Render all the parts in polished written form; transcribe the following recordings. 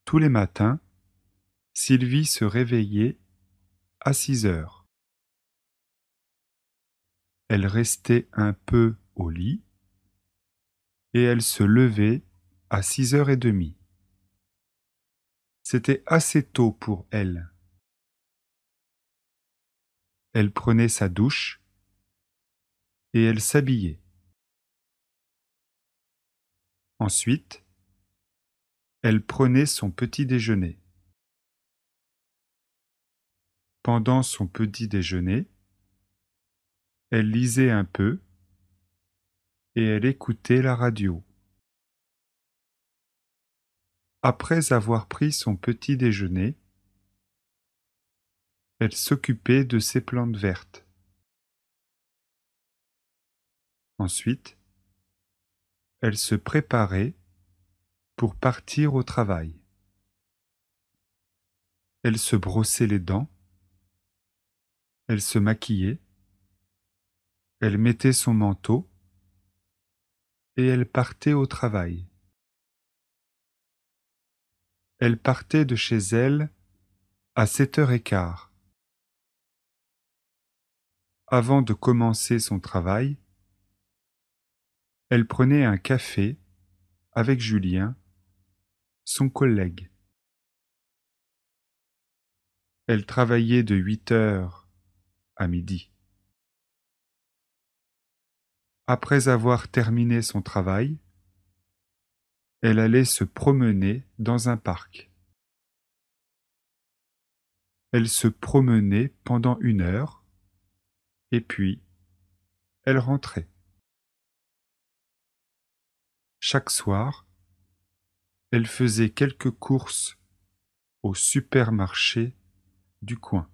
Tous les matins, Sylvie se réveillait à 6 heures. Elle restait un peu au lit et elle se levait à 6h30. C'était assez tôt pour elle. Elle prenait sa douche et elle s'habillait. Ensuite, elle prenait son petit déjeuner. Pendant son petit déjeuner, elle lisait un peu et elle écoutait la radio. Après avoir pris son petit déjeuner, elle s'occupait de ses plantes vertes. Ensuite, elle se préparait pour partir au travail. Elle se brossait les dents, elle se maquillait, elle mettait son manteau et elle partait au travail. Elle partait de chez elle à 7h15. Avant de commencer son travail, elle prenait un café avec Julien, son collègue. Elle travaillait de 8h à midi. Après avoir terminé son travail, elle allait se promener dans un parc. Elle se promenait pendant 1 heure et puis elle rentrait. Chaque soir, elle faisait quelques courses au supermarché du coin.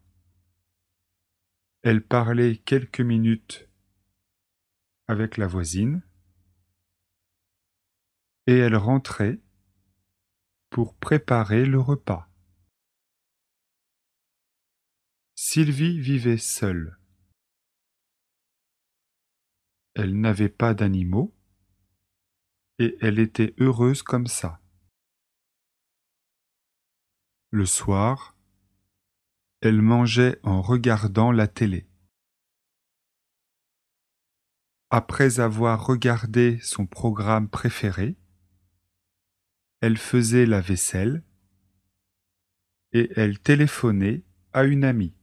Elle parlait quelques minutes avec la voisine et elle rentrait pour préparer le repas. Sylvie vivait seule. Elle n'avait pas d'animaux et elle était heureuse comme ça. Le soir, elle mangeait en regardant la télé. Après avoir regardé son programme préféré, elle faisait la vaisselle et elle téléphonait à une amie.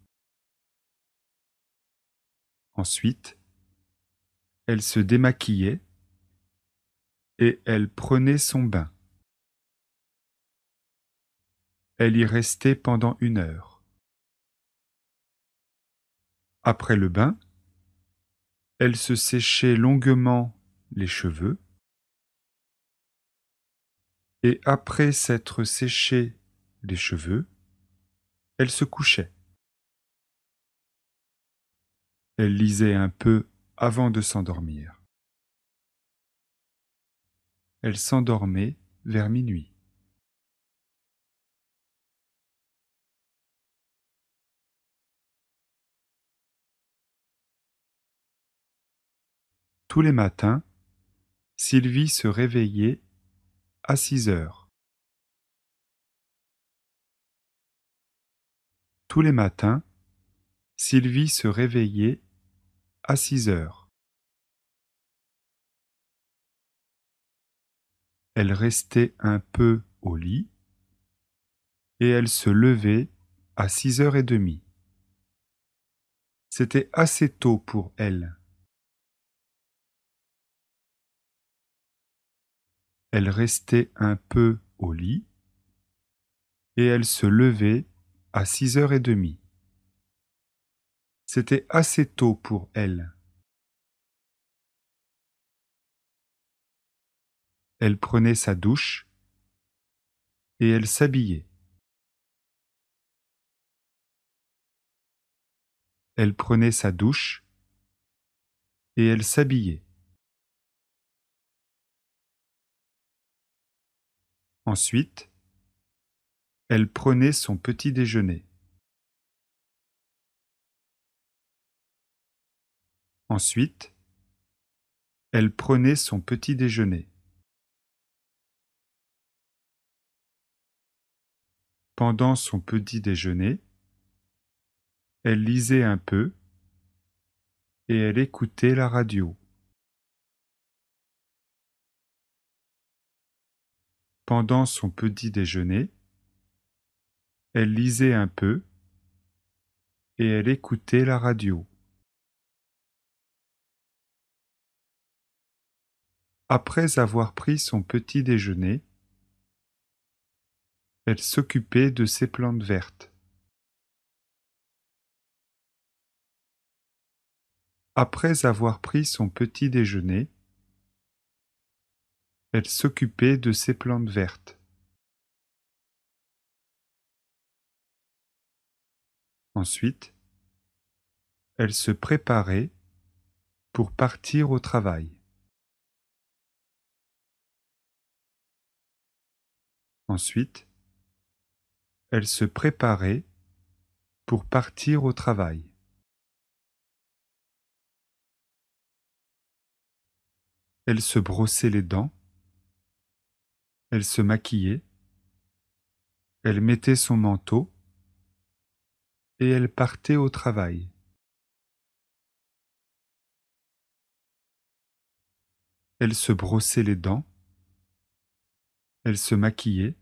Ensuite, elle se démaquillait et elle prenait son bain. Elle y restait pendant 1 heure. Après le bain, elle se séchait longuement les cheveux et après s'être séché les cheveux, elle se couchait. Elle lisait un peu avant de s'endormir. Elle s'endormait vers minuit. Tous les matins, Sylvie se réveillait à 6 heures. Tous les matins, Sylvie se réveillait à 6 heures. Elle restait un peu au lit et elle se levait à 6h30. C'était assez tôt pour elle. Elle restait un peu au lit et elle se levait à 6h30. C'était assez tôt pour elle. Elle prenait sa douche et elle s'habillait. Elle prenait sa douche et elle s'habillait. Ensuite, Elle prenait son petit déjeuner. Ensuite, elle prenait son petit déjeuner. Pendant son petit déjeuner, elle lisait un peu et elle écoutait la radio. Pendant son petit déjeuner, elle lisait un peu et elle écoutait la radio. Après avoir pris son petit déjeuner, elle s'occupait de ses plantes vertes. Après avoir pris son petit déjeuner, elle s'occupait de ses plantes vertes. Ensuite, elle se préparait pour partir au travail. Ensuite, elle se préparait pour partir au travail. Elle se brossait les dents, elle se maquillait, elle mettait son manteau et elle partait au travail. Elle se brossait les dents, elle se maquillait,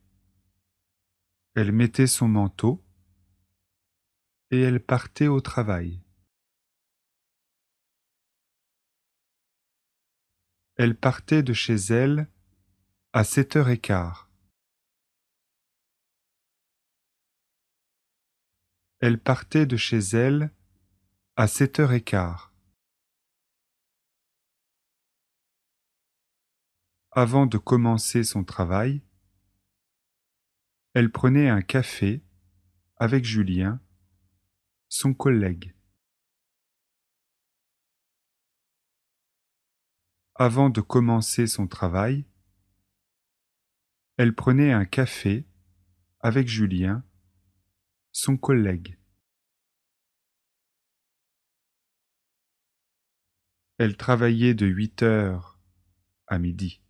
elle mettait son manteau et elle partait au travail. Elle partait de chez elle à 7h15. Elle partait de chez elle à 7h15. Avant de commencer son travail, elle prenait un café avec Julien, son collègue. Avant de commencer son travail, elle prenait un café avec Julien, son collègue. Elle travaillait de 8h à midi.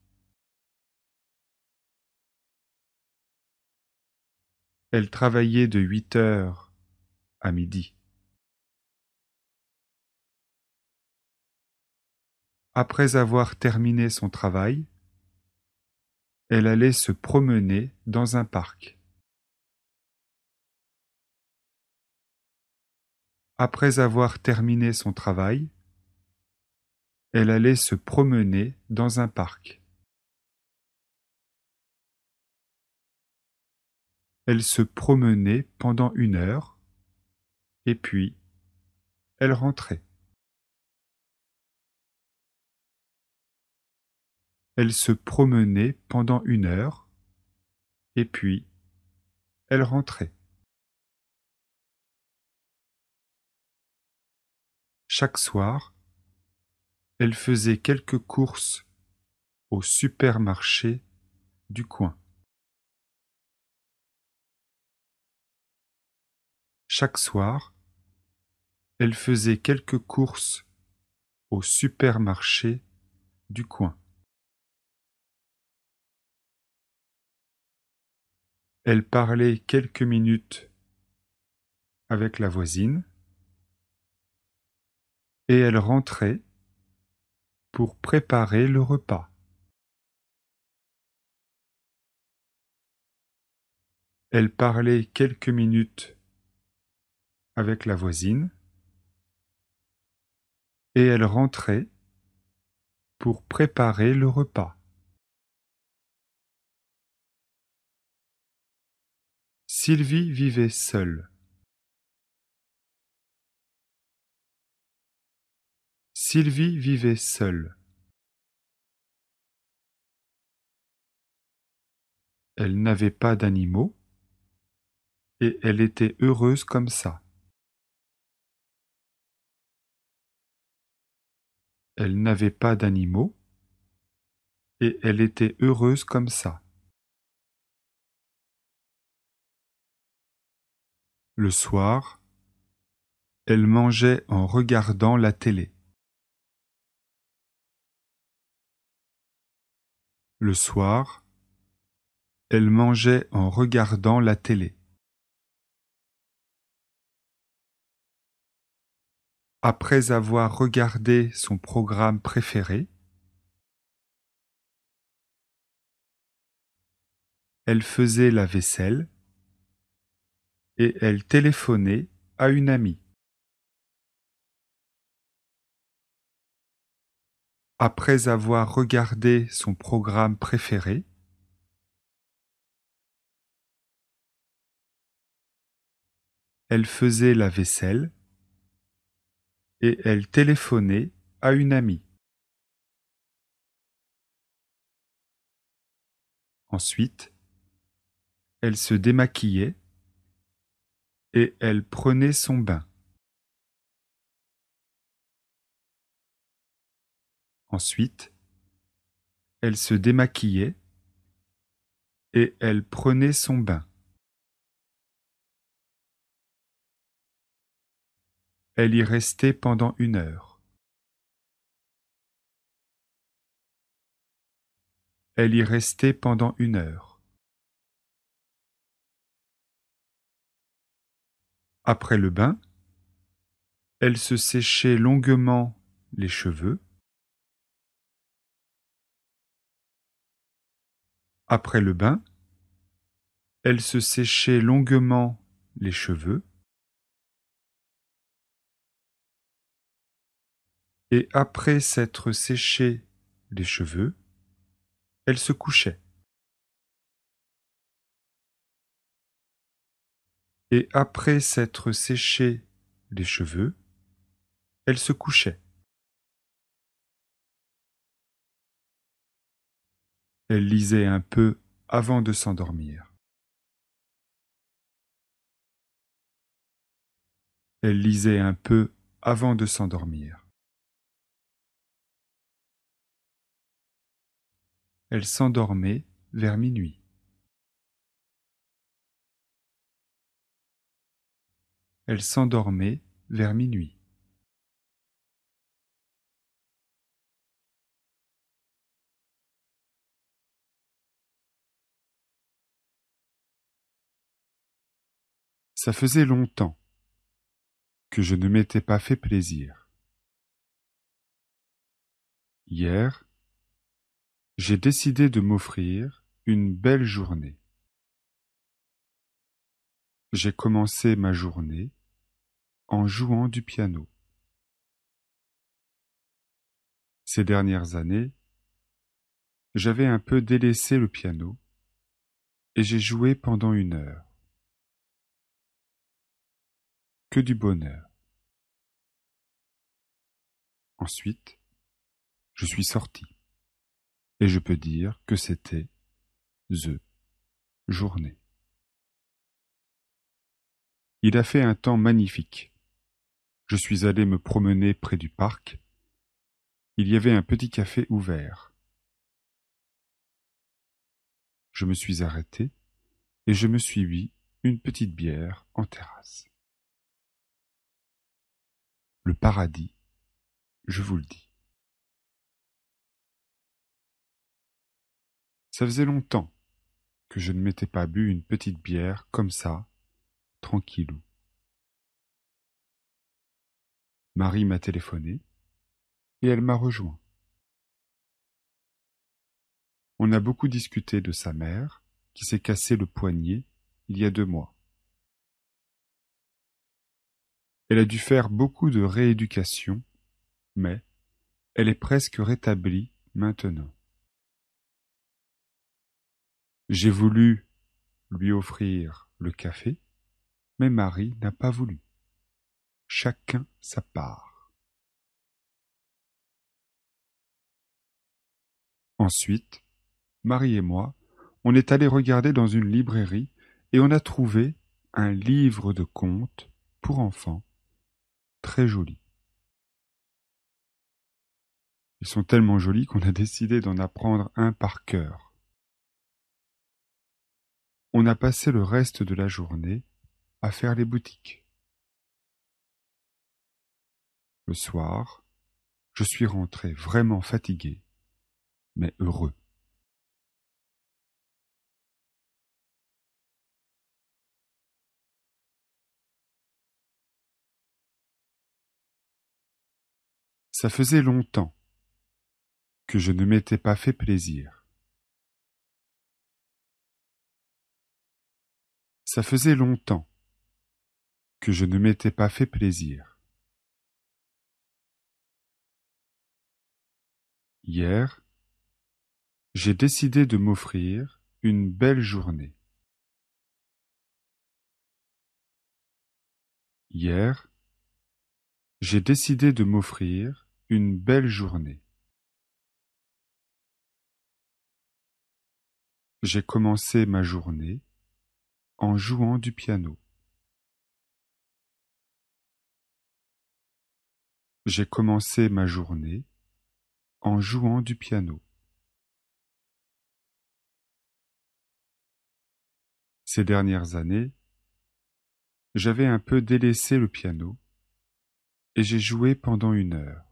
Elle travaillait de 8h à midi. Après avoir terminé son travail, elle allait se promener dans un parc. Après avoir terminé son travail, elle allait se promener dans un parc. Elle se promenait pendant 1 heure, et puis elle rentrait. Elle se promenait pendant 1 heure, et puis elle rentrait. Chaque soir, elle faisait quelques courses au supermarché du coin. Chaque soir, elle faisait quelques courses au supermarché du coin. Elle parlait quelques minutes avec la voisine et elle rentrait pour préparer le repas. Elle parlait quelques minutes avec la voisine et elle rentrait pour préparer le repas. Sylvie vivait seule. Sylvie vivait seule. Elle n'avait pas d'animaux et elle était heureuse comme ça. Elle n'avait pas d'animaux et elle était heureuse comme ça. Le soir, elle mangeait en regardant la télé. Le soir, elle mangeait en regardant la télé. Après avoir regardé son programme préféré, elle faisait la vaisselle et elle téléphonait à une amie. Après avoir regardé son programme préféré, elle faisait la vaisselle et elle téléphonait à une amie. Ensuite, elle se démaquillait et elle prenait son bain. Ensuite, elle se démaquillait et elle prenait son bain. Elle y restait pendant 1 heure. Elle y restait pendant 1 heure. Après le bain, elle se séchait longuement les cheveux. Après le bain, elle se séchait longuement les cheveux. Et après s'être séché les cheveux, elle se couchait. Et après s'être séché les cheveux, elle se couchait. Elle lisait un peu avant de s'endormir. Elle lisait un peu avant de s'endormir. Elle s'endormait vers minuit. Elle s'endormait vers minuit. Ça faisait longtemps que je ne m'étais pas fait plaisir. Hier, j'ai décidé de m'offrir une belle journée. J'ai commencé ma journée en jouant du piano. Ces dernières années, j'avais un peu délaissé le piano et j'ai joué pendant 1 heure. Que du bonheur. Ensuite, je suis sorti et je peux dire que c'était the journée. Il a fait un temps magnifique. Je suis allé me promener près du parc. Il y avait un petit café ouvert. Je me suis arrêté et je me suis bu une petite bière en terrasse. Le paradis, je vous le dis. Ça faisait longtemps que je ne m'étais pas bu une petite bière comme ça, tranquillou. Marie m'a téléphoné et elle m'a rejoint. On a beaucoup discuté de sa mère qui s'est cassé le poignet il y a 2 mois. Elle a dû faire beaucoup de rééducation, mais elle est presque rétablie maintenant. J'ai voulu lui offrir le café, mais Marie n'a pas voulu. Chacun sa part. Ensuite, Marie et moi, on est allés regarder dans une librairie et on a trouvé un livre de contes pour enfants très joli. Ils sont tellement jolis qu'on a décidé d'en apprendre un par cœur. On a passé le reste de la journée à faire les boutiques. Le soir, je suis rentré vraiment fatigué, mais heureux. Ça faisait longtemps que je ne m'étais pas fait plaisir. Ça faisait longtemps que je ne m'étais pas fait plaisir. Hier, j'ai décidé de m'offrir une belle journée. Hier, j'ai décidé de m'offrir une belle journée. J'ai commencé ma journée en jouant du piano. J'ai commencé ma journée en jouant du piano. Ces dernières années, j'avais un peu délaissé le piano et j'ai joué pendant 1 heure.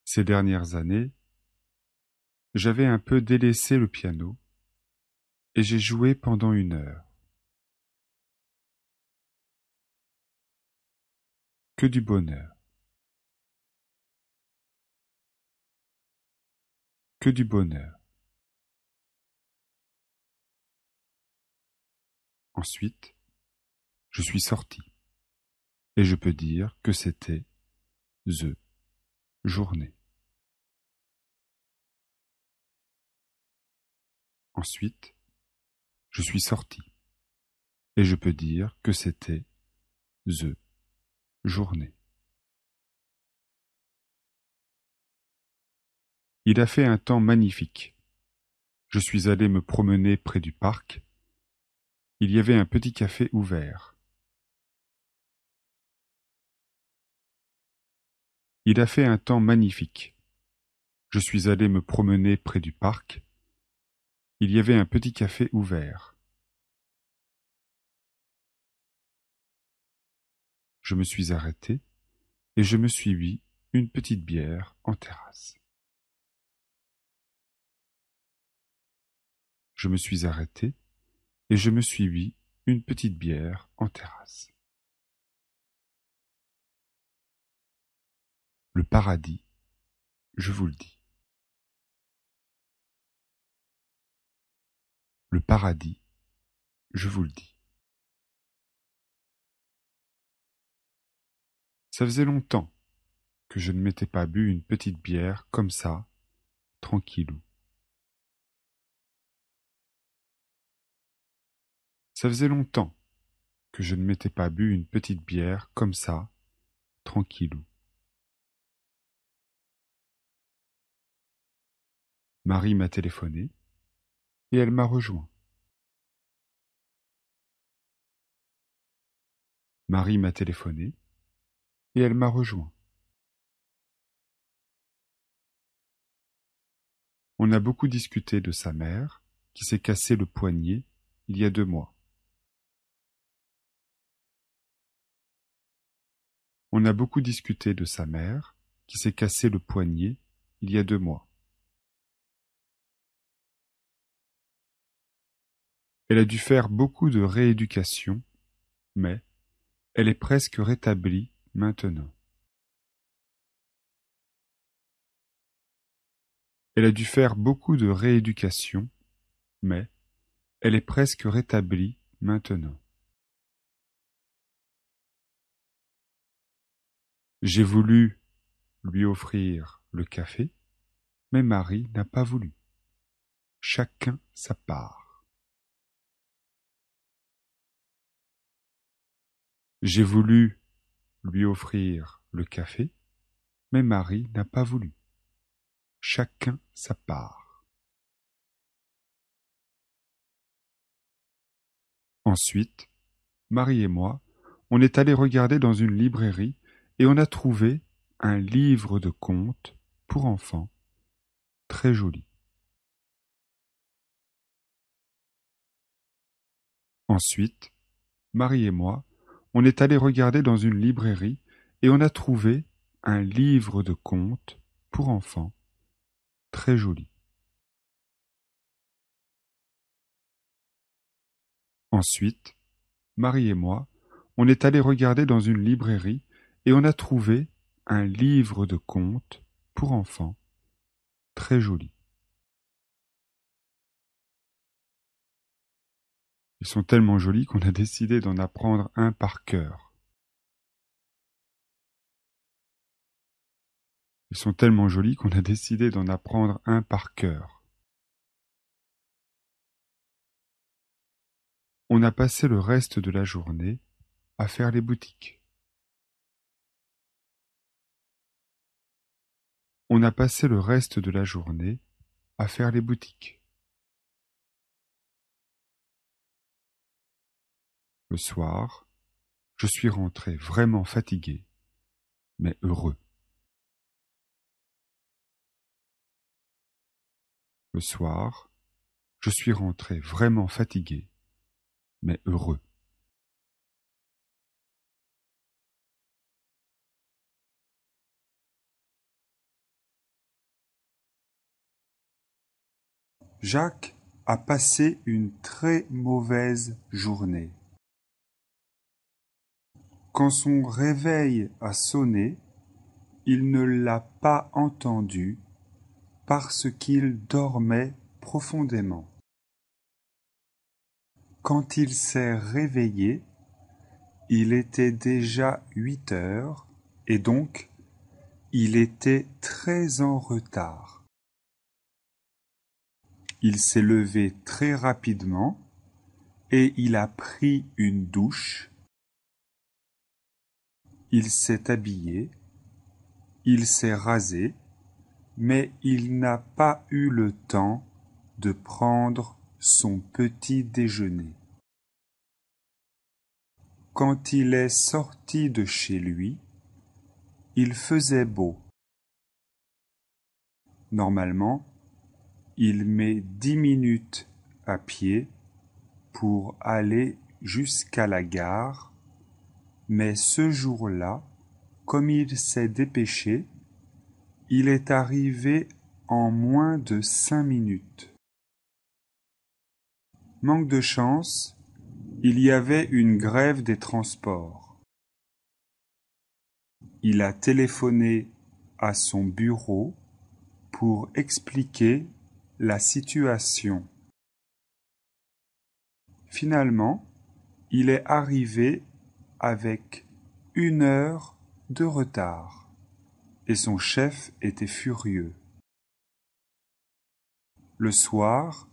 Ces dernières années, j'avais un peu délaissé le piano et j'ai joué pendant 1 heure. Que du bonheur, que du bonheur. Ensuite, je suis sorti et je peux dire que c'était the journée. Ensuite, je suis sorti et je peux dire que c'était the journée. Il a fait un temps magnifique. Je suis allé me promener près du parc. Il y avait un petit café ouvert. Il a fait un temps magnifique. Je suis allé me promener près du parc. Il y avait un petit café ouvert. Je me suis arrêté et je me suis bu une petite bière en terrasse. Je me suis arrêté et je me suis bu une petite bière en terrasse. Le paradis, je vous le dis. Le paradis, je vous le dis. Ça faisait longtemps que je ne m'étais pas bu une petite bière comme ça, tranquillou. Ça faisait longtemps que je ne m'étais pas bu une petite bière comme ça, tranquillou. Marie m'a téléphoné et elle m'a rejoint. Marie m'a téléphoné et elle m'a rejoint. On a beaucoup discuté de sa mère qui s'est cassé le poignet il y a 2 mois. On a beaucoup discuté de sa mère qui s'est cassé le poignet il y a 2 mois. Elle a dû faire beaucoup de rééducation, mais elle est presque rétablie maintenant. Elle a dû faire beaucoup de rééducation, mais elle est presque rétablie maintenant. J'ai voulu lui offrir le café, mais Marie n'a pas voulu. Chacun sa part. J'ai voulu lui offrir le café, mais Marie n'a pas voulu. Chacun sa part. Ensuite, Marie et moi, on est allés regarder dans une librairie et on a trouvé un livre de contes pour enfants très joli. Ensuite, Marie et moi, on est allé regarder dans une librairie et on a trouvé un livre de contes pour enfants très joli. Ensuite, Marie et moi, on est allé regarder dans une librairie et on a trouvé un livre de contes pour enfants très joli. Ils sont tellement jolis qu'on a décidé d'en apprendre un par cœur. Ils sont tellement jolis qu'on a décidé d'en apprendre un par cœur. On a passé le reste de la journée à faire les boutiques. On a passé le reste de la journée à faire les boutiques. Le soir, je suis rentré vraiment fatigué, mais heureux. Le soir, je suis rentré vraiment fatigué, mais heureux. Jacques a passé une très mauvaise journée. Quand son réveil a sonné, il ne l'a pas entendu parce qu'il dormait profondément. Quand il s'est réveillé, il était déjà 8 heures et donc il était très en retard. Il s'est levé très rapidement et il a pris une douche. Il s'est habillé, il s'est rasé, mais il n'a pas eu le temps de prendre son petit déjeuner. Quand il est sorti de chez lui, il faisait beau. Normalement, il met 10 minutes à pied pour aller jusqu'à la gare, mais ce jour-là, comme il s'est dépêché, il est arrivé en moins de 5 minutes. Manque de chance, il y avait une grève des transports. Il a téléphoné à son bureau pour expliquer la situation. Finalement, il est arrivé avec 1 heure de retard et son chef était furieux. Le soir,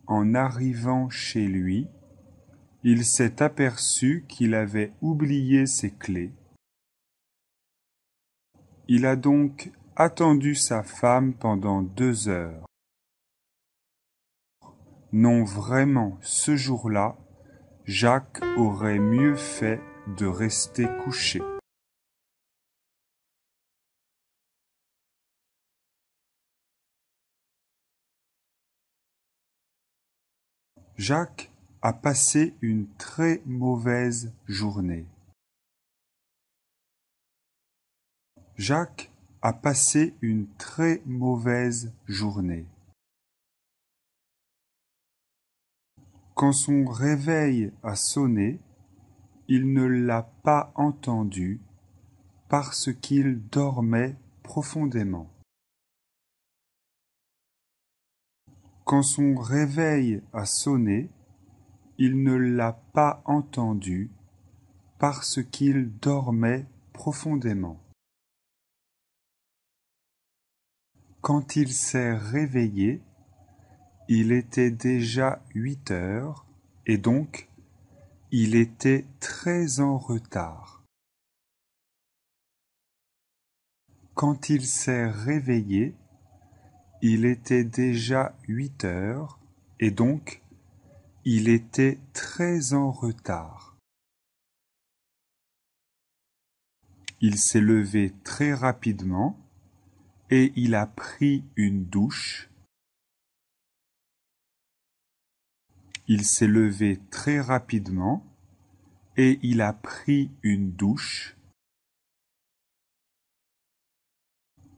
en arrivant chez lui, il s'est aperçu qu'il avait oublié ses clés. Il a donc attendu sa femme pendant 2 heures. Non, vraiment, ce jour-là, Jacques aurait mieux fait de rester couché. Jacques a passé une très mauvaise journée. Jacques a passé une très mauvaise journée. Quand son réveil a sonné, il ne l'a pas entendu parce qu'il dormait profondément. Quand son réveil a sonné, il ne l'a pas entendu parce qu'il dormait profondément. Quand il s'est réveillé, il était déjà 8 heures et donc il était très en retard. Quand il s'est réveillé, il était déjà 8 heures et donc il était très en retard. Il s'est levé très rapidement et il a pris une douche. Il s'est levé très rapidement et il a pris une douche.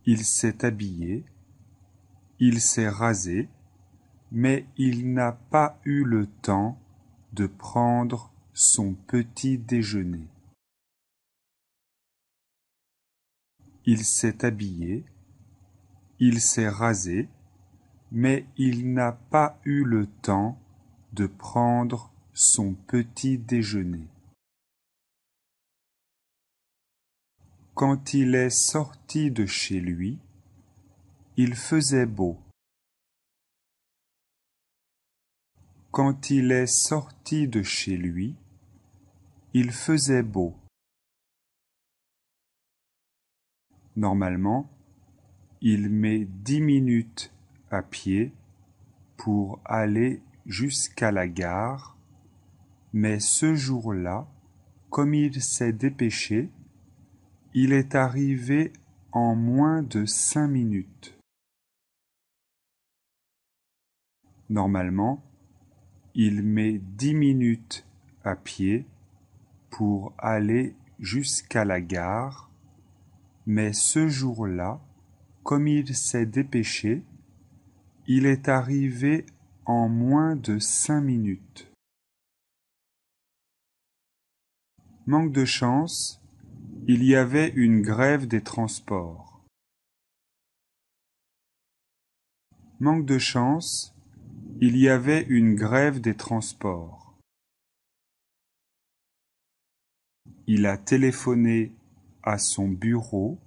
Il s'est habillé, il s'est rasé, mais il n'a pas eu le temps de prendre son petit déjeuner. Il s'est habillé, il s'est rasé, mais il n'a pas eu le temps de prendre son petit déjeuner. Quand il est sorti de chez lui, il faisait beau. Quand il est sorti de chez lui, il faisait beau. Normalement, il met 10 minutes à pied pour aller jusqu'à la gare, mais ce jour-là, comme il s'est dépêché, il est arrivé en moins de 5 minutes. Normalement, il met 10 minutes à pied pour aller jusqu'à la gare, mais ce jour-là, comme il s'est dépêché, il est arrivé en moins de 5 minutes. Manque de chance, il y avait une grève des transports. Manque de chance, il y avait une grève des transports. Il a téléphoné à son bureau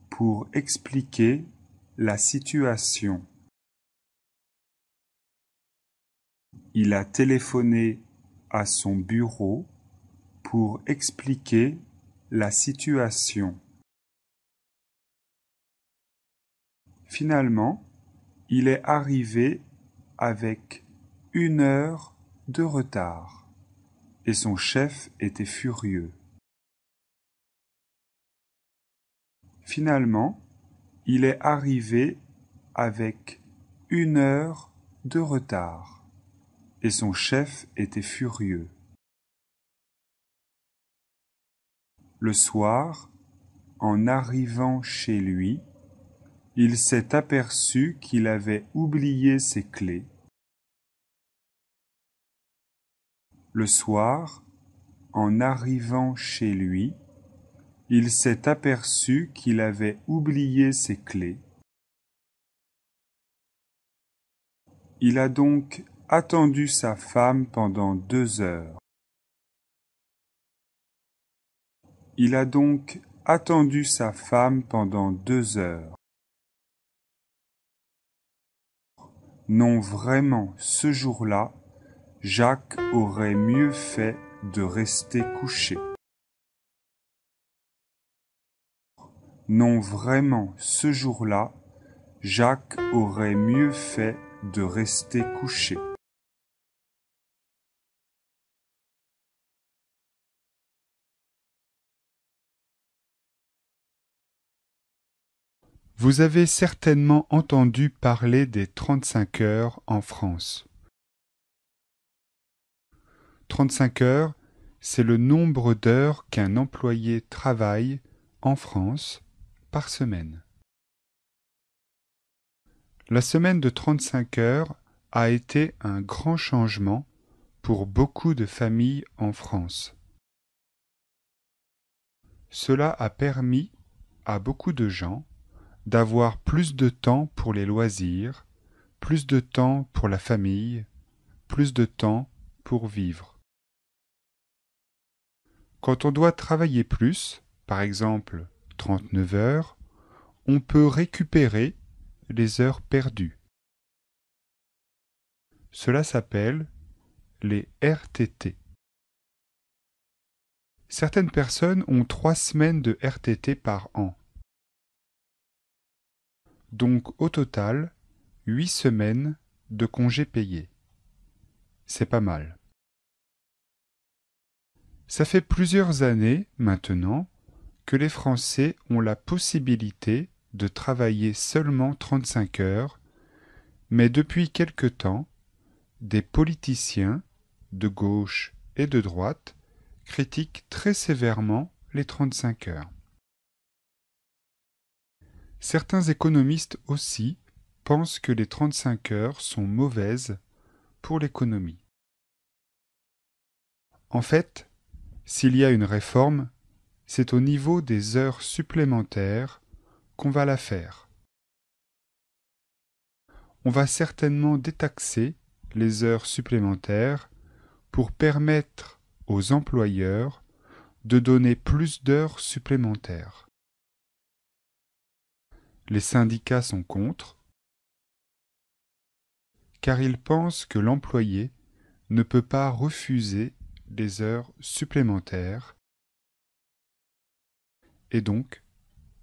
pour expliquer la situation. Il a téléphoné à son bureau pour expliquer la situation. Finalement, il est arrivé avec 1 heure de retard et son chef était furieux. Finalement, il est arrivé avec 1 heure de retard et son chef était furieux. Le soir, en arrivant chez lui, il s'est aperçu qu'il avait oublié ses clés. Le soir, en arrivant chez lui, il s'est aperçu qu'il avait oublié ses clés. Il a donc attendu sa femme pendant 2 heures. Il a donc attendu sa femme pendant 2 heures. Non, vraiment, ce jour-là, Jacques aurait mieux fait de rester couché. Non, vraiment, ce jour-là, Jacques aurait mieux fait de rester couché. Vous avez certainement entendu parler des 35 heures en France. 35 heures, c'est le nombre d'heures qu'un employé travaille en France par semaine. La semaine de 35 heures a été un grand changement pour beaucoup de familles en France. Cela a permis à beaucoup de gens d'avoir plus de temps pour les loisirs, plus de temps pour la famille, plus de temps pour vivre. Quand on doit travailler plus, par exemple 39 heures, on peut récupérer les heures perdues. Cela s'appelle les RTT. Certaines personnes ont 3 semaines de RTT par an. Donc au total, 8 semaines de congés payés. C'est pas mal. Ça fait plusieurs années maintenant que les Français ont la possibilité de travailler seulement 35 heures, mais depuis quelque temps, des politiciens, de gauche et de droite, critiquent très sévèrement les 35 heures. Certains économistes aussi pensent que les 35 heures sont mauvaises pour l'économie. En fait, s'il y a une réforme, c'est au niveau des heures supplémentaires qu'on va la faire. On va certainement détaxer les heures supplémentaires pour permettre aux employeurs de donner plus d'heures supplémentaires. Les syndicats sont contre, car ils pensent que l'employé ne peut pas refuser des heures supplémentaires, et donc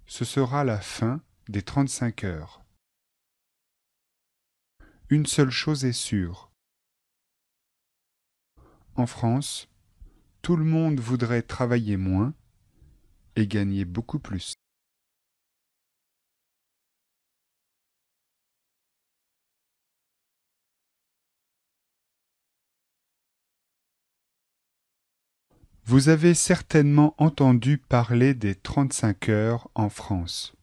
ce sera la fin des 35 heures. Une seule chose est sûre. En France, tout le monde voudrait travailler moins et gagner beaucoup plus. Vous avez certainement entendu parler des 35 heures en France.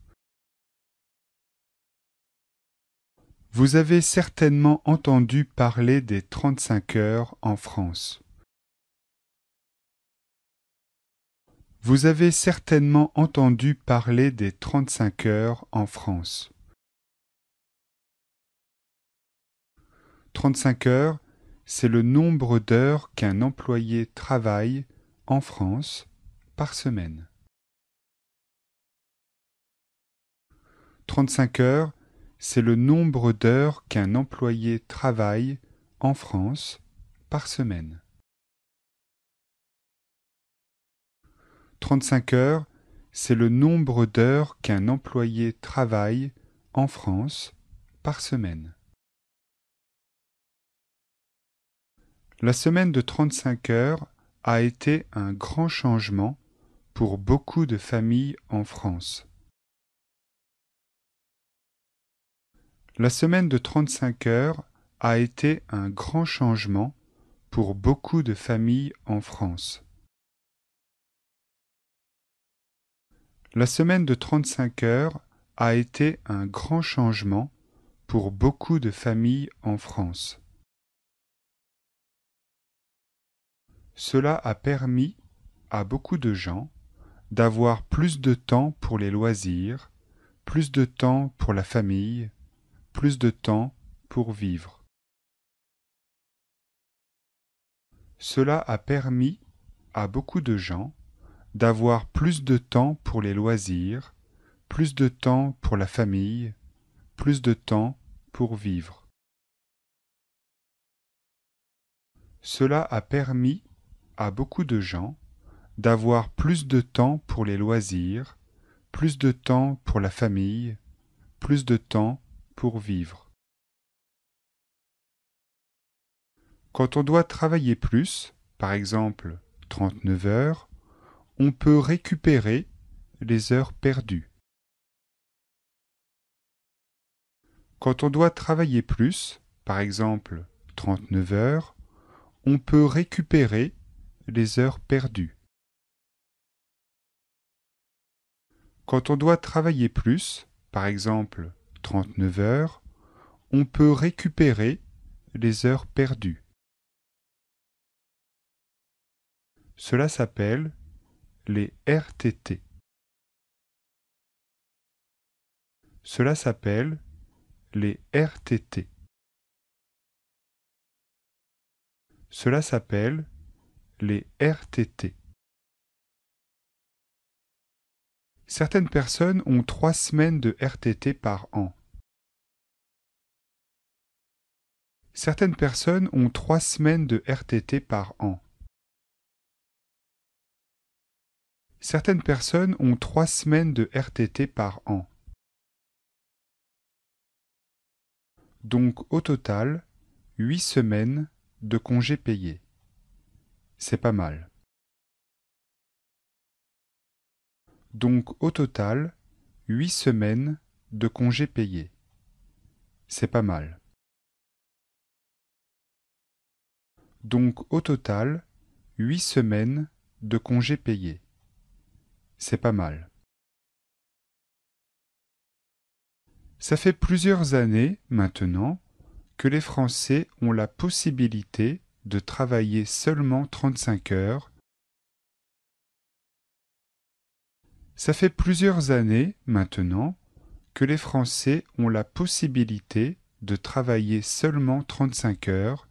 Vous avez certainement entendu parler des 35 heures en France. Vous avez certainement entendu parler des 35 heures en France. 35 heures, c'est le nombre d'heures qu'un employé travaille en France par semaine. 35 heures, c'est le nombre d'heures qu'un employé travaille en France par semaine. 35 heures, c'est le nombre d'heures qu'un employé travaille en France par semaine. La semaine de 35 heures a été un grand changement pour beaucoup de familles en France. La semaine de 35 heures a été un grand changement pour beaucoup de familles en France. La semaine de 35 heures a été un grand changement pour beaucoup de familles en France. Cela a permis à beaucoup de gens d'avoir plus de temps pour les loisirs, plus de temps pour la famille, plus de temps pour vivre. Cela a permis à beaucoup de gens d'avoir plus de temps pour les loisirs, plus de temps pour la famille, plus de temps pour vivre. Cela a permis à beaucoup de gens d'avoir plus de temps pour les loisirs, plus de temps pour la famille, plus de temps pour vivre. Quand on doit travailler plus, par exemple 39 heures, on peut récupérer les heures perdues. Quand on doit travailler plus, par exemple 39 heures, on peut récupérer les heures perdues. Quand on doit travailler plus, par exemple 39 heures, on peut récupérer les heures perdues. Cela s'appelle les RTT. Cela s'appelle les RTT. Cela s'appelle les RTT. Certaines personnes ont 3 semaines de RTT par an. Certaines personnes ont 3 semaines de RTT par an. Certaines personnes ont 3 semaines de RTT par an. Donc au total, 8 semaines de congés payés. C'est pas mal. Donc au total, 8 semaines de congés payés. C'est pas mal. Donc au total, 8 semaines de congés payés. C'est pas mal. Ça fait plusieurs années maintenant que les Français ont la possibilité de travailler seulement 35 heures. Ça fait plusieurs années maintenant que les Français ont la possibilité de travailler seulement 35 heures.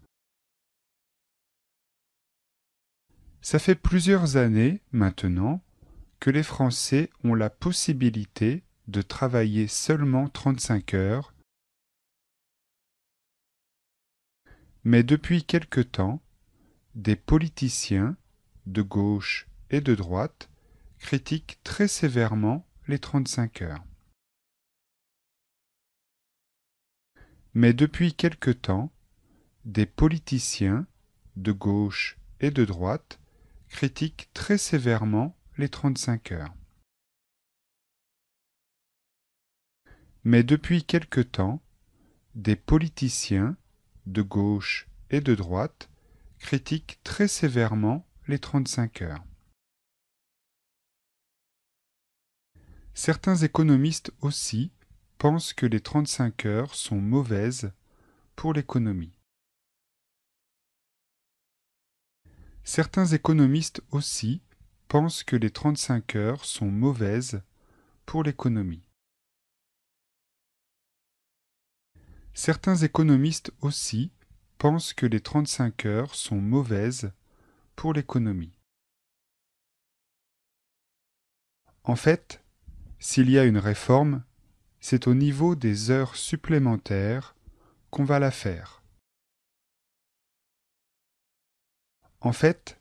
Ça fait plusieurs années maintenant que les Français ont la possibilité de travailler seulement 35 heures. Mais depuis quelque temps, des politiciens de gauche et de droite critiquent très sévèrement les 35 heures. Mais depuis quelque temps, des politiciens de gauche et de droite critiquent très sévèrement les 35 heures. Mais depuis quelque temps, des politiciens de gauche et de droite critiquent très sévèrement les 35 heures. Certains économistes aussi pensent que les 35 heures sont mauvaises pour l'économie. Certains économistes aussi pensent que les 35 heures sont mauvaises pour l'économie. Certains économistes aussi pensent que les 35 heures sont mauvaises pour l'économie. En fait, s'il y a une réforme, c'est au niveau des heures supplémentaires qu'on va la faire. En fait,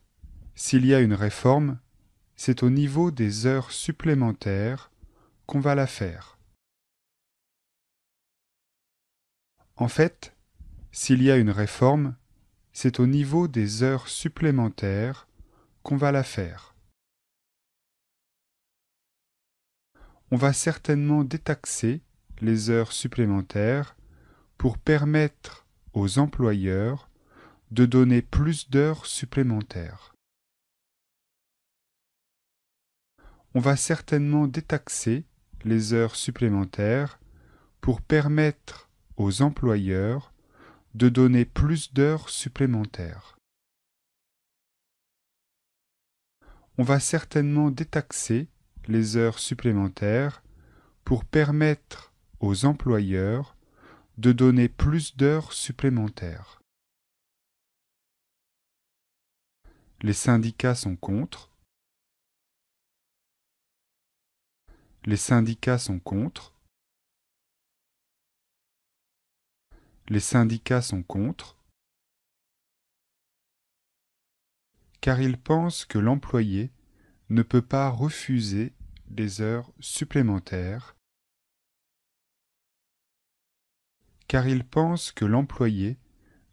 s'il y a une réforme, c'est au niveau des heures supplémentaires qu'on va la faire. En fait, s'il y a une réforme, c'est au niveau des heures supplémentaires qu'on va la faire. On va certainement détaxer les heures supplémentaires pour permettre aux employeurs de donner plus d'heures supplémentaires. On va certainement détaxer les heures supplémentaires pour permettre aux employeurs de donner plus d'heures supplémentaires. On va certainement détaxer les heures supplémentaires pour permettre aux employeurs de donner plus d'heures supplémentaires. Les syndicats sont contre. Les syndicats sont contre. Les syndicats sont contre, car ils pensent que l'employé ne peut pas refuser des heures supplémentaires, car ils pensent que l'employé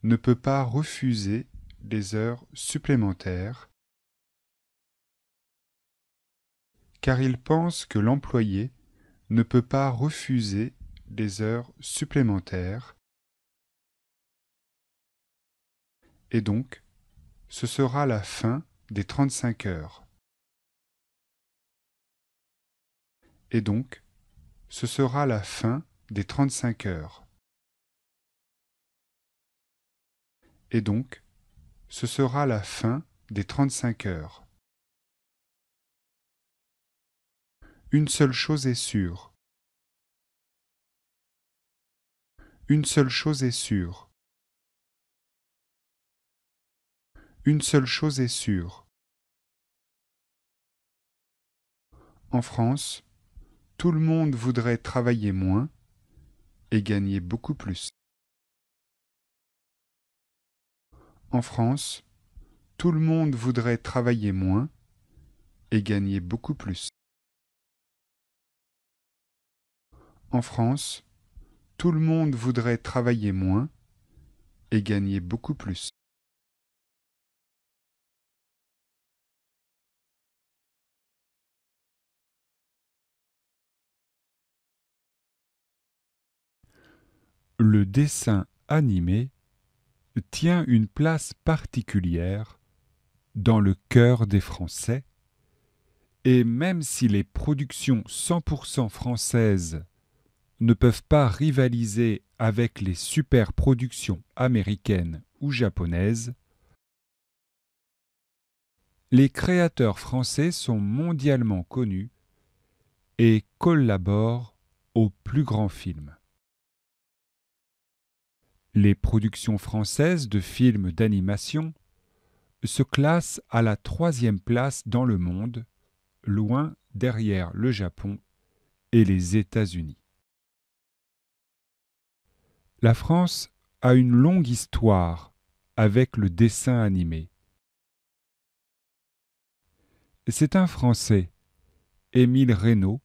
ne peut pas refuser des heures supplémentaires, car ils pensent que l'employé ne peut pas refuser des heures supplémentaires, et donc ce sera la fin des 35 heures. Et donc ce sera la fin des 35 heures. Et donc ce sera la fin des 35 heures. Une seule chose est sûre. Une seule chose est sûre. Une seule chose est sûre. En France, tout le monde voudrait travailler moins et gagner beaucoup plus. En France, tout le monde voudrait travailler moins et gagner beaucoup plus. En France, tout le monde voudrait travailler moins et gagner beaucoup plus. Le dessin animé tient une place particulière dans le cœur des Français, et même si les productions 100% françaises ne peuvent pas rivaliser avec les superproductions américaines ou japonaises, les créateurs français sont mondialement connus et collaborent aux plus grands films. Les productions françaises de films d'animation se classent à la 3e place dans le monde, loin derrière le Japon et les États-Unis. La France a une longue histoire avec le dessin animé. C'est un Français, Émile Reynaud,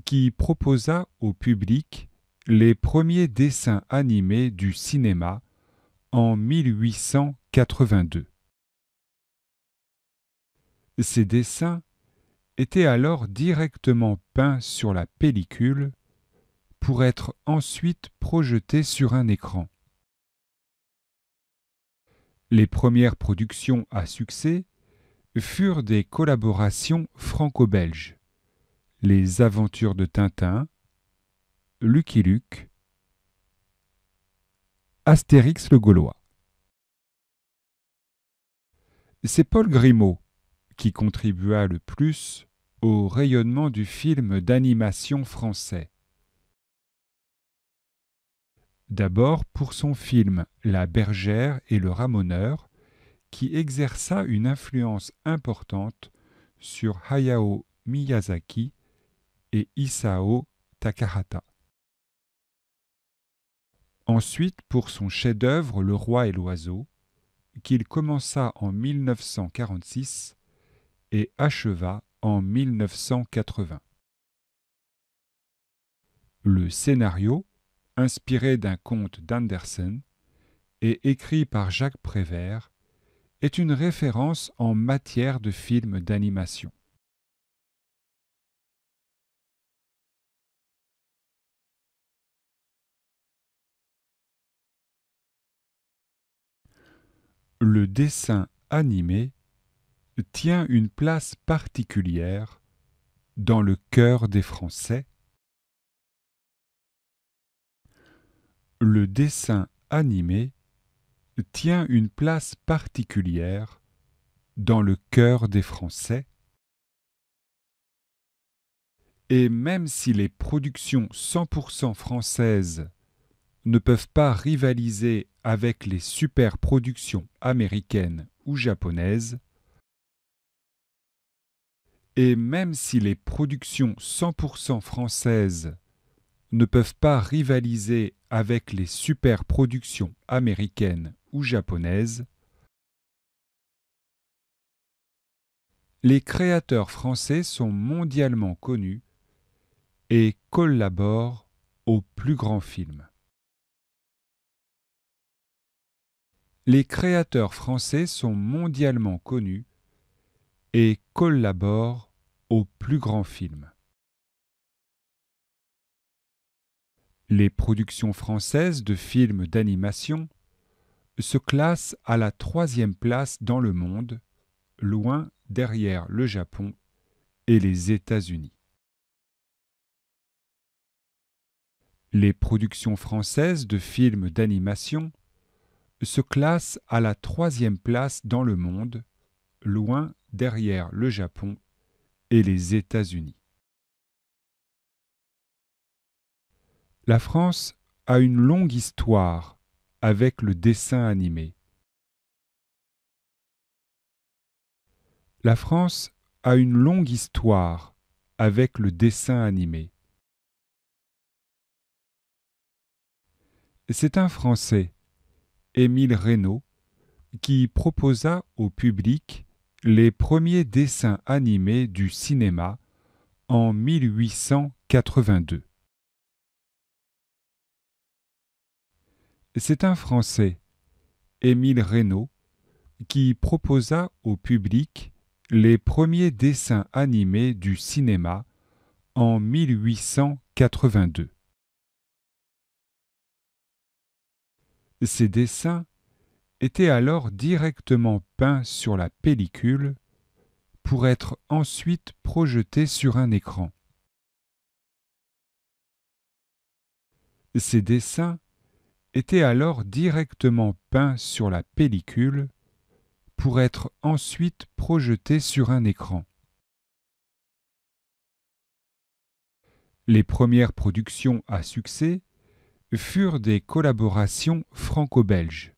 qui proposa au public les premiers dessins animés du cinéma en 1882. Ces dessins étaient alors directement peints sur la pellicule pour être ensuite projetés sur un écran. Les premières productions à succès furent des collaborations franco-belges, Les Aventures de Tintin, Lucky Luke, Astérix le Gaulois. C'est Paul Grimaud qui contribua le plus au rayonnement du film d'animation français. D'abord pour son film La Bergère et le Ramoneur, qui exerça une influence importante sur Hayao Miyazaki et Isao Takahata. Ensuite pour son chef-d'œuvre Le Roi et l'Oiseau, qu'il commença en 1946 et acheva en 1980. Le scénario, inspiré d'un conte d'Andersen et écrit par Jacques Prévert, est une référence en matière de films d'animation. Le dessin animé tient une place particulière dans le cœur des Français. Le dessin animé tient une place particulière dans le cœur des Français, et même si les productions 100% françaises ne peuvent pas rivaliser avec les superproductions américaines ou japonaises, et même si les productions 100% françaises ne peuvent pas rivaliser avec les superproductions américaines ou japonaises, les créateurs français sont mondialement connus et collaborent aux plus grands films. Les créateurs français sont mondialement connus et collaborent aux plus grands films. Les productions françaises de films d'animation se classent à la 3e place dans le monde, loin derrière le Japon et les États-Unis. Les productions françaises de films d'animation se classent à la 3e place dans le monde, loin derrière le Japon et les États-Unis. La France a une longue histoire avec le dessin animé. La France a une longue histoire avec le dessin animé. C'est un Français, Émile Reynaud, qui proposa au public les premiers dessins animés du cinéma en 1882. C'est un Français, Émile Reynaud, qui proposa au public les premiers dessins animés du cinéma en 1882. Ces dessins était alors directement peint sur la pellicule pour être ensuite projeté sur un écran. Ces dessins étaient alors directement peints sur la pellicule pour être ensuite projetés sur un écran. Les premières productions à succès furent des collaborations franco-belges,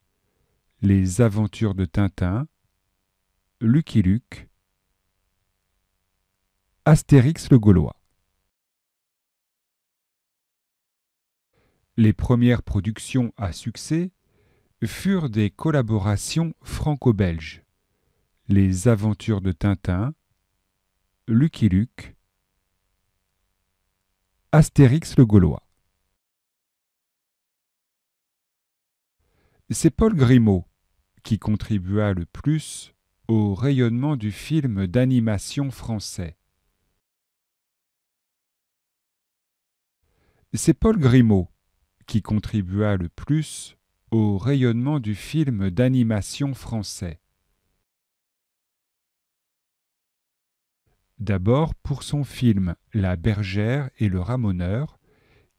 Les Aventures de Tintin, Lucky Luke, Astérix le Gaulois. Les premières productions à succès furent des collaborations franco-belges, Les Aventures de Tintin, Lucky Luke, Astérix le Gaulois. C'est Paul Grimaud qui contribua le plus au rayonnement du film d'animation français. C'est Paul Grimaud qui contribua le plus au rayonnement du film d'animation français. D'abord pour son film La bergère et le ramoneur,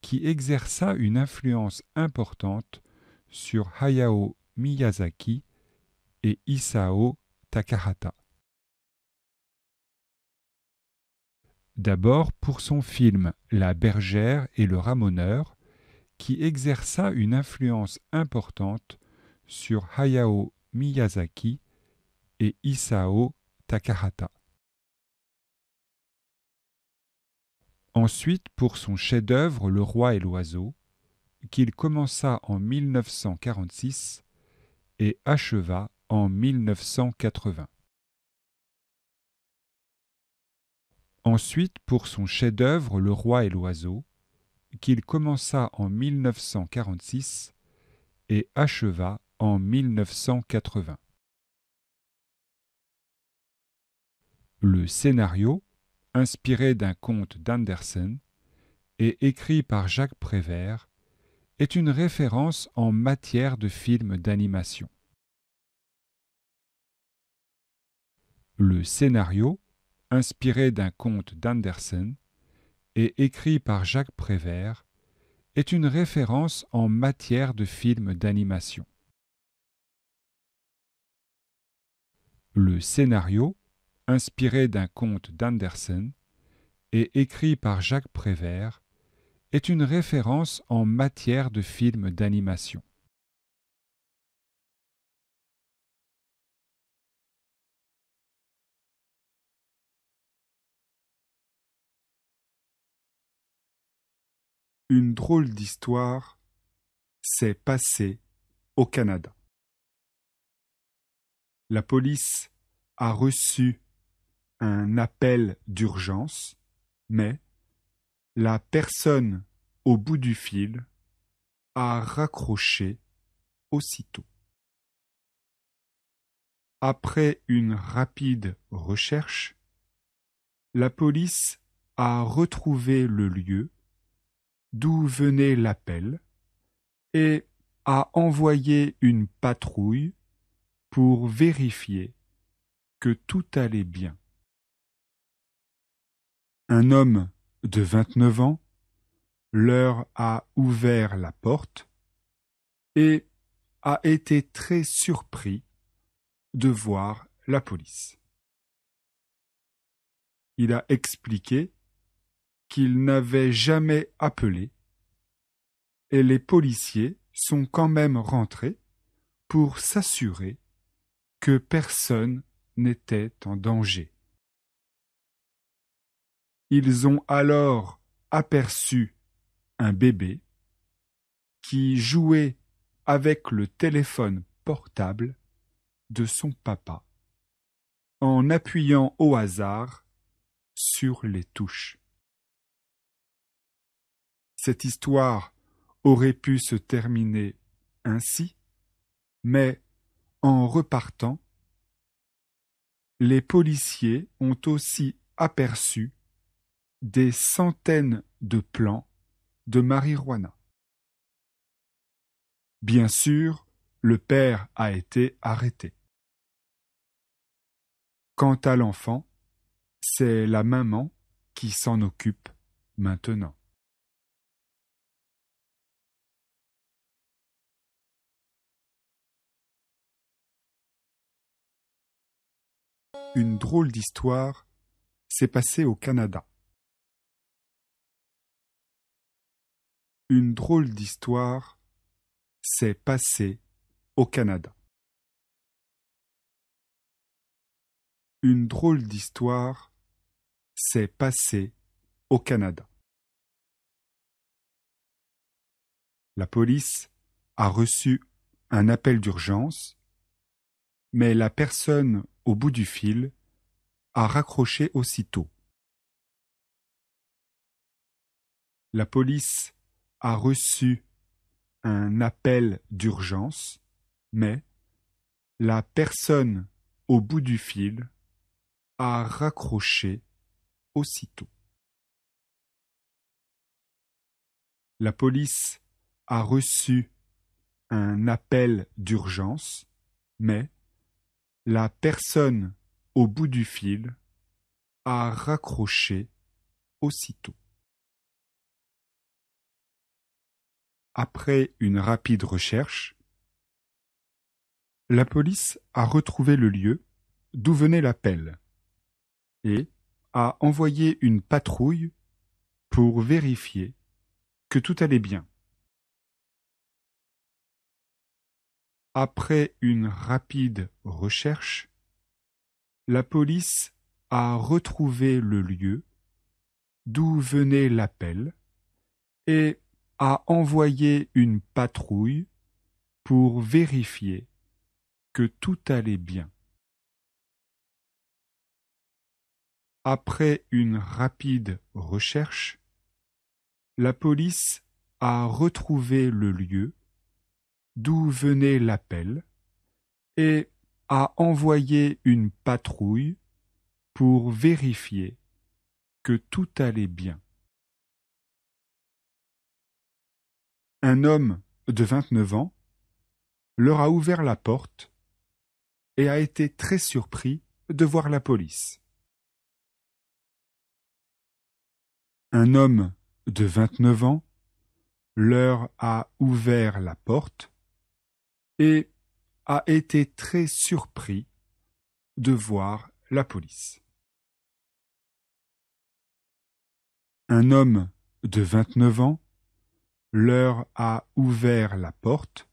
qui exerça une influence importante sur Hayao Miyazaki et Isao Takahata. D'abord pour son film La bergère et le ramoneur, qui exerça une influence importante sur Hayao Miyazaki et Isao Takahata. Ensuite pour son chef-d'œuvre Le Roi et l'Oiseau, qu'il commença en 1946 et acheva en 1980. Ensuite pour son chef-d'œuvre Le Roi et l'Oiseau, qu'il commença en 1946 et acheva en 1980. Le scénario, inspiré d'un conte d'Andersen et écrit par Jacques Prévert, est une référence en matière de films d'animation. Le scénario, inspiré d'un conte d'Andersen et écrit par Jacques Prévert, est une référence en matière de films d'animation. Le scénario, inspiré d'un conte d'Andersen et écrit par Jacques Prévert, est une référence en matière de films d'animation. Une drôle d'histoire s'est passée au Canada. La police a reçu un appel d'urgence, mais la personne au bout du fil a raccroché aussitôt. Après une rapide recherche, la police a retrouvé le lieu d'où venait l'appel et a envoyé une patrouille pour vérifier que tout allait bien. Un homme de 29 ans leur a ouvert la porte et a été très surpris de voir la police. Il a expliqué qu'il n'avait jamais appelé et les policiers sont quand même rentrés pour s'assurer que personne n'était en danger. Ils ont alors aperçu un bébé qui jouait avec le téléphone portable de son papa en appuyant au hasard sur les touches. Cette histoire aurait pu se terminer ainsi, mais en repartant, les policiers ont aussi aperçu des centaines de plants de marijuana. Bien sûr, le père a été arrêté. Quant à l'enfant, c'est la maman qui s'en occupe maintenant. Une drôle d'histoire s'est passée au Canada. Une drôle d'histoire s'est passée au Canada. Une drôle d'histoire s'est passée au Canada. La police a reçu un appel d'urgence, mais la personne au bout du fil a raccroché aussitôt. La police a reçu un appel d'urgence, mais la personne au bout du fil a raccroché aussitôt. La police a reçu un appel d'urgence, mais la personne au bout du fil a raccroché aussitôt. Après une rapide recherche, la police a retrouvé le lieu d'où venait l'appel et a envoyé une patrouille pour vérifier que tout allait bien. Après une rapide recherche, la police a retrouvé le lieu d'où venait l'appel et a envoyé une patrouille pour vérifier que tout allait bien. Après une rapide recherche, la police a retrouvé le lieu d'où venait l'appel et a envoyé une patrouille pour vérifier que tout allait bien. Un homme de 29 ans leur a ouvert la porte et a été très surpris de voir la police. Un homme de 29 ans leur a ouvert la porte et a été très surpris de voir la police. Un homme de 29 ans leur a ouvert la porte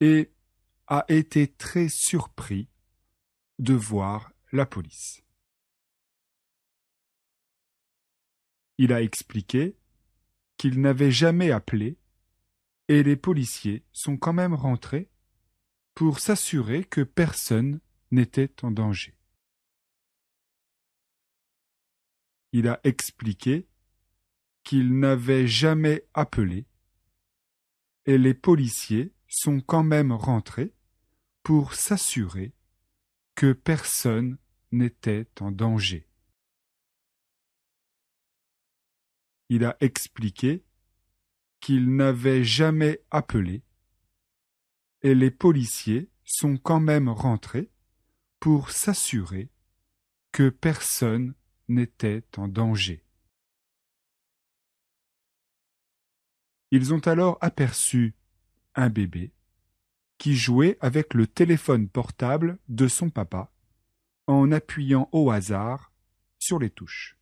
et a été très surpris de voir la police. Il a expliqué qu'il n'avait jamais appelé et les policiers sont quand même rentrés pour s'assurer que personne n'était en danger. Il a expliqué qu'il n'avait jamais appelé et les policiers sont quand même rentrés pour s'assurer que personne n'était en danger. Il a expliqué qu'il n'avait jamais appelé et les policiers sont quand même rentrés pour s'assurer que personne n'était en danger. Ils ont alors aperçu un bébé qui jouait avec le téléphone portable de son papa en appuyant au hasard sur les touches.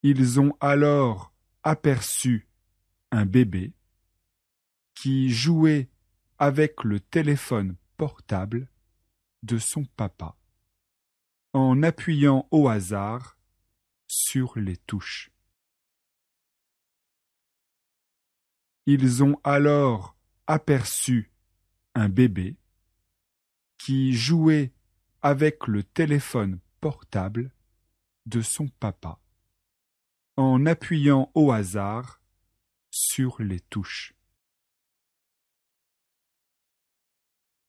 Ils ont alors aperçu un bébé qui jouait avec le téléphone portable de son papa en appuyant au hasard sur les touches. Ils ont alors aperçu un bébé qui jouait avec le téléphone portable de son papa en appuyant au hasard sur les touches.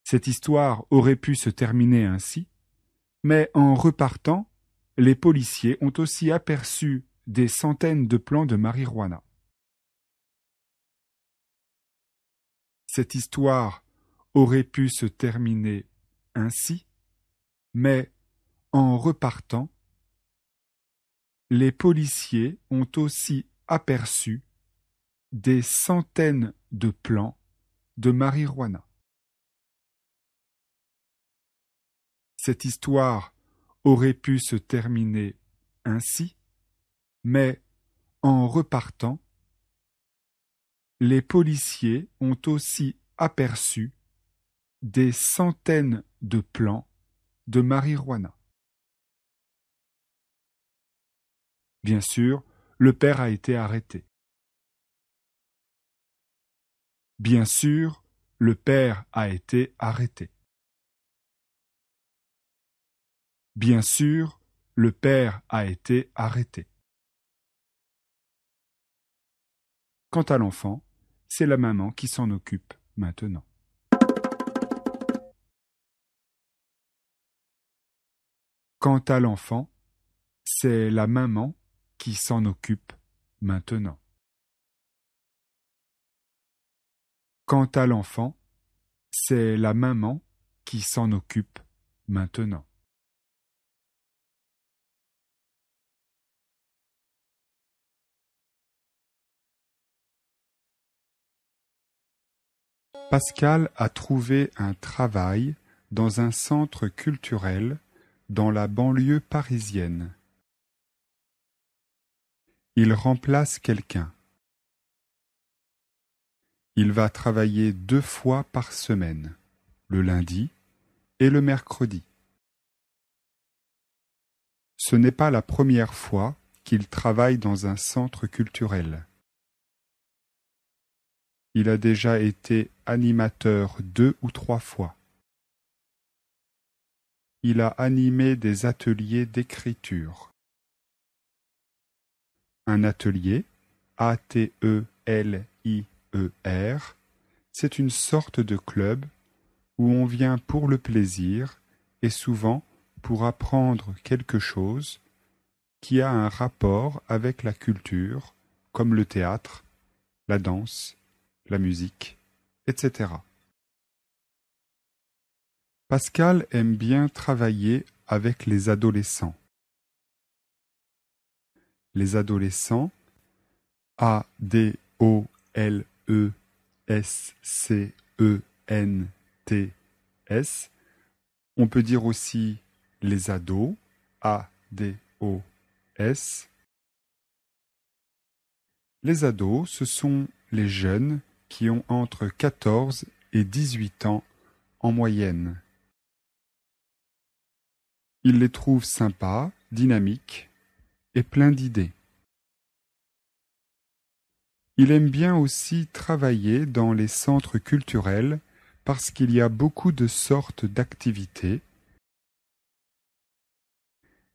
Cette histoire aurait pu se terminer ainsi, mais en repartant, les policiers ont aussi aperçu des centaines de plants de marijuana. Cette histoire aurait pu se terminer ainsi, mais en repartant, les policiers ont aussi aperçu des centaines de plants de marijuana. Cette histoire aurait pu se terminer ainsi, mais en repartant, les policiers ont aussi aperçu des centaines de plants de marijuana. Bien sûr, le père a été arrêté. Bien sûr, le père a été arrêté. Bien sûr, le père a été arrêté. Quant à l'enfant, c'est la maman qui s'en occupe maintenant. Quant à l'enfant, c'est la maman qui s'en occupe maintenant. Quant à l'enfant, c'est la maman qui s'en occupe maintenant. Pascal a trouvé un travail dans un centre culturel dans la banlieue parisienne. Il remplace quelqu'un. Il va travailler 2 fois par semaine, le lundi et le mercredi. Ce n'est pas la première fois qu'il travaille dans un centre culturel. Il a déjà été animateur 2 ou 3 fois. Il a animé des ateliers d'écriture. Un atelier, A-T-E-L-I-E-R, c'est une sorte de club où on vient pour le plaisir et souvent pour apprendre quelque chose qui a un rapport avec la culture, comme le théâtre, la danse, la musique, etc. Pascal aime bien travailler avec les adolescents. Les adolescents, A-D-O-L-E-S-C-E-N-T-S, on peut dire aussi les ados, A-D-O-S. Les ados, ce sont les jeunes qui ont entre 14 et 18 ans en moyenne. Il les trouve sympas, dynamiques et pleins d'idées. Il aime bien aussi travailler dans les centres culturels parce qu'il y a beaucoup de sortes d'activités.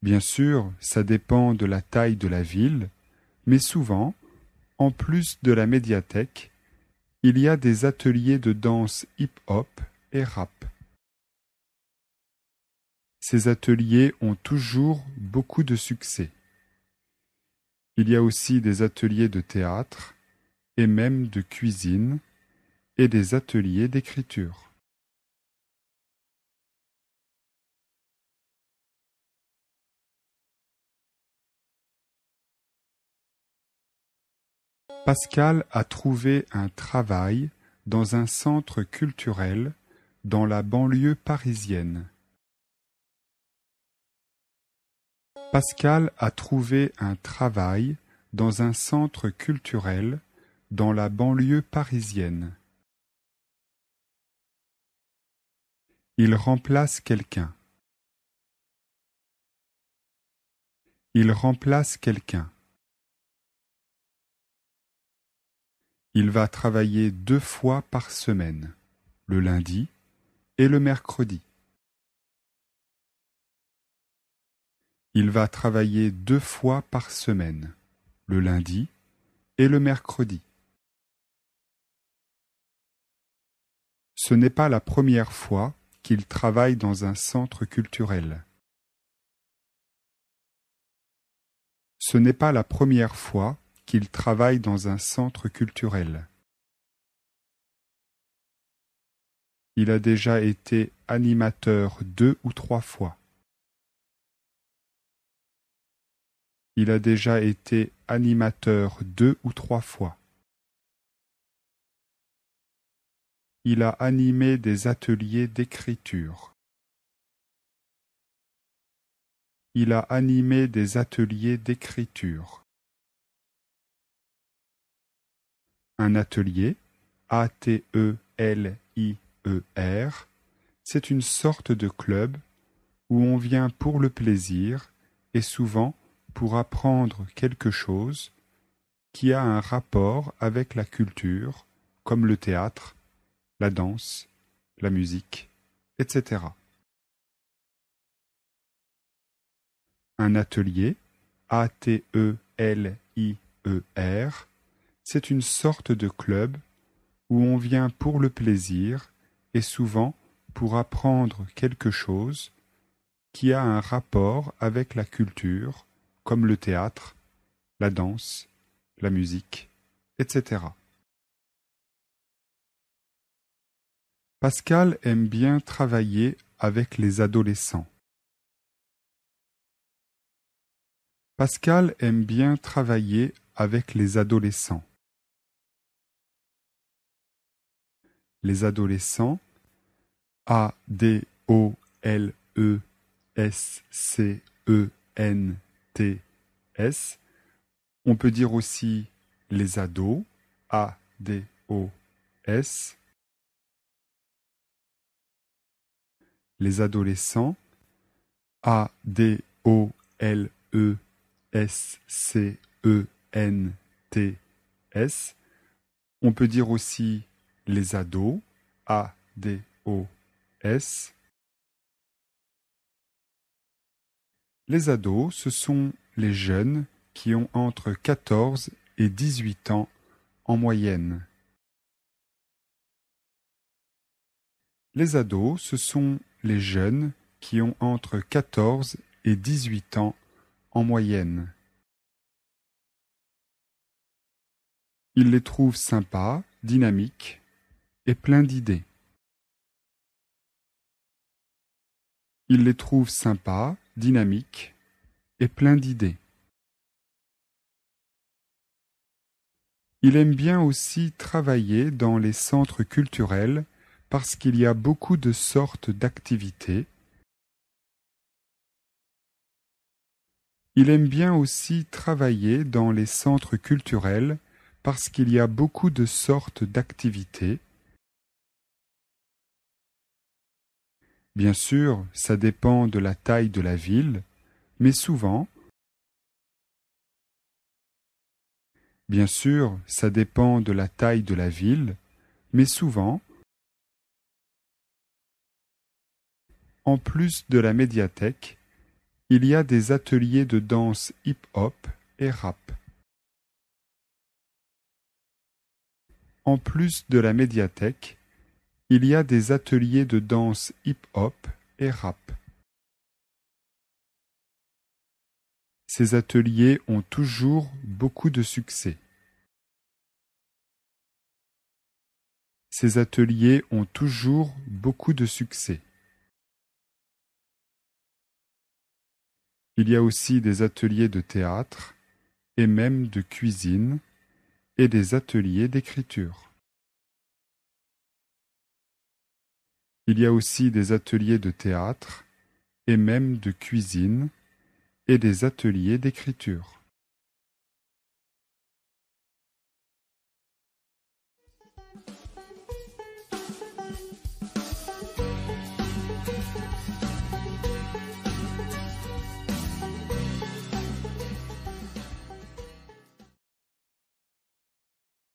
Bien sûr, ça dépend de la taille de la ville, mais souvent, en plus de la médiathèque, il y a des ateliers de danse hip-hop et rap. Ces ateliers ont toujours beaucoup de succès. Il y a aussi des ateliers de théâtre et même de cuisine et des ateliers d'écriture. Pascal a trouvé un travail dans un centre culturel dans la banlieue parisienne. Pascal a trouvé un travail dans un centre culturel dans la banlieue parisienne. Il remplace quelqu'un. Il remplace quelqu'un. Il va travailler 2 fois par semaine, le lundi et le mercredi. Il va travailler 2 fois par semaine, le lundi et le mercredi. Ce n'est pas la première fois qu'il travaille dans un centre culturel. Ce n'est pas la première fois qu'il travaille dans un centre culturel. Il a déjà été animateur 2 ou 3 fois. Il a déjà été animateur 2 ou 3 fois. Il a animé des ateliers d'écriture. Il a animé des ateliers d'écriture. Un atelier, A-T-E-L-I-E-R, c'est une sorte de club où on vient pour le plaisir et souvent pour apprendre quelque chose qui a un rapport avec la culture, comme le théâtre, la danse, la musique, etc. Un atelier, A-T-E-L-I-E-R, c'est une sorte de club où on vient pour le plaisir et souvent pour apprendre quelque chose qui a un rapport avec la culture, comme le théâtre, la danse, la musique, etc. Pascal aime bien travailler avec les adolescents. Pascal aime bien travailler avec les adolescents. Les adolescents, A-D-O-L-E-S-C-E-N-T-S. On peut dire aussi les ados, A-D-O-S. Les adolescents, A-D-O-L-E-S-C-E-N-T-S. On peut dire aussi les ados, A-D-O-S. Les ados, ce sont les jeunes qui ont entre 14 et 18 ans en moyenne. Les ados, ce sont les jeunes qui ont entre 14 et 18 ans en moyenne. Ils les trouvent sympas, dynamiques et pleins d'idées. Ils les trouvent sympas, dynamiques et pleins d'idées. Il aime bien aussi travailler dans les centres culturels parce qu'il y a beaucoup de sortes d'activités. Il aime bien aussi travailler dans les centres culturels parce qu'il y a beaucoup de sortes d'activités. Bien sûr, ça dépend de la taille de la ville, mais souvent, bien sûr, ça dépend de la taille de la ville, mais souvent, en plus de la médiathèque, il y a des ateliers de danse hip-hop et rap. En plus de la médiathèque, il y a des ateliers de danse hip-hop et rap. Ces ateliers ont toujours beaucoup de succès. Ces ateliers ont toujours beaucoup de succès. Il y a aussi des ateliers de théâtre et même de cuisine et des ateliers d'écriture. Il y a aussi des ateliers de théâtre et même de cuisine et des ateliers d'écriture.